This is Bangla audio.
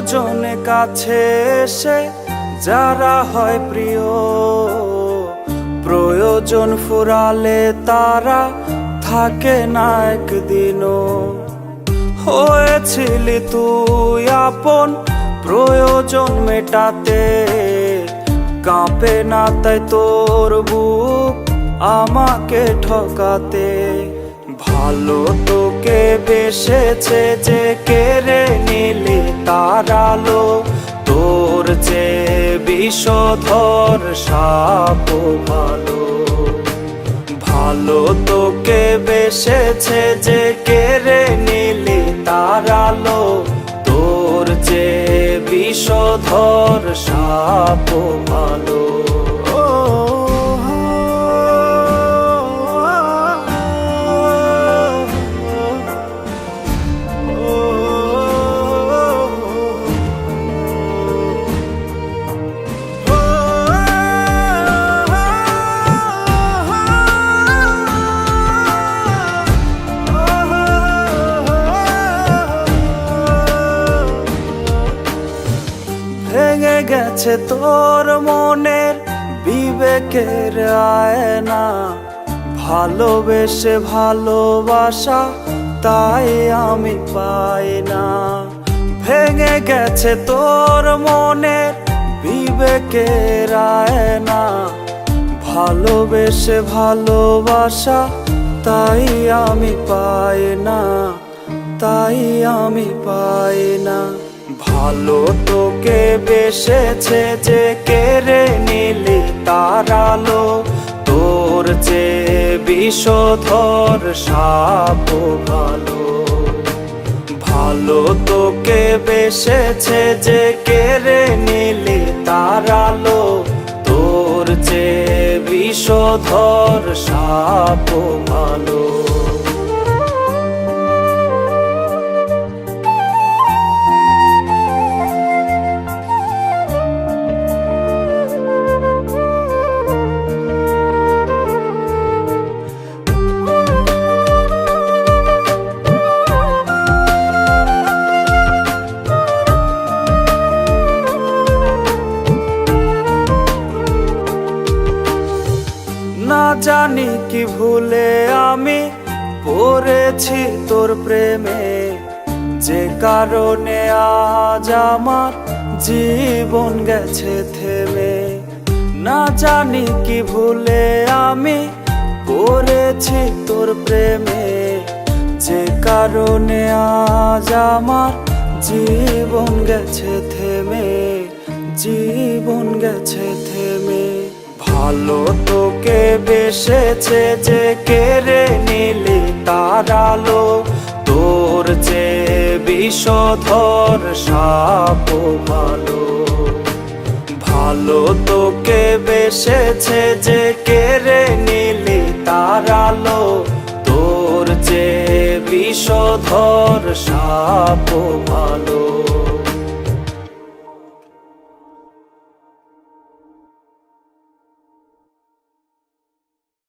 প্রয়োজনে কাছে এসে যারা হয় প্রিয়, প্রয়োজন ফুরালে তারা থাকে না একদিনও। হয়েছিলি তুই আপন প্রয়োজন মেটাতে, কাঁপে না তাই তোর বুক আমাকে ঠকাতে। ভালো তোকে বেসেছে যে কেড়ে নিলি তার আলো, তোর যে বিষধর সাপ ভালো। ভালো তোকে বেসেছে যে কেড়ে নিলি তার আলো, তোর যে বিষধর সাপ ভালো। ভেঙে গেছে তোর মনের বিবেকের আয়না, ভালোবেসে ভালোবাসা তাই আমি পাই না। ভেঙে গেছে তোর মনের বিবেকের আয়না, ভালোবেসে ভালোবাসা তাই আমি পাই না, তাই আমি পাই না। ভালো তোকে বেসেছে যে কেড়ে নিলি তার আলো, তোর যে বিষধর সাপ ভালো। ভালো তোকে বেসেছে যে কেড়ে নিলি তার আলো, তোর যে বিষধর সাপ ভালো। না জানি কি ভুলে আমি পড়েছি তোর প্রেমে, যে কারণে আজ আমার জীবন গেছে থেমে। না জানি কি ভুলে আমি পড়েছি তোর প্রেমে, যে কারণে আজ আমার জীবন গেছে থেমে, জীবন গেছে থেমে। ভালো তোকে বেসেছে যে কেড়ে নিলি তার আলো, তোর যে বিষধর সাপ ভালো। ভালো তোকে বেসেছে যে কেড়ে নিলি তার আলো, তোর যে বিষধর সাপ ভালো।